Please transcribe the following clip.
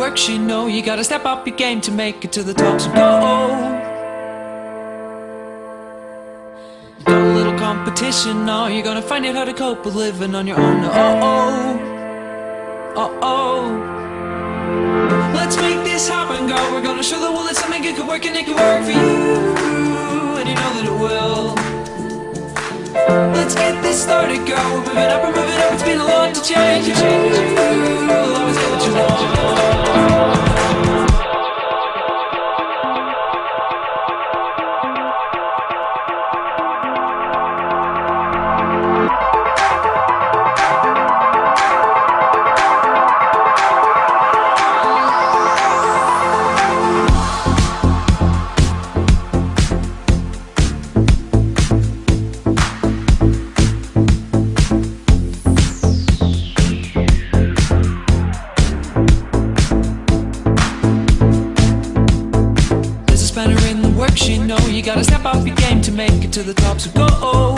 work, she know you gotta step up your game to make it to the top. So go. Got a little competition now, you're gonna find it hard to cope with living on your own. Let's make this happen, girl. We're gonna show the world that something good can work, and it can work for you, and you know that it will. Let's get this started, girl. We're moving up, it's been a lot to change. You'll always get what you want. You know you gotta step up your game to make it to the top. So go.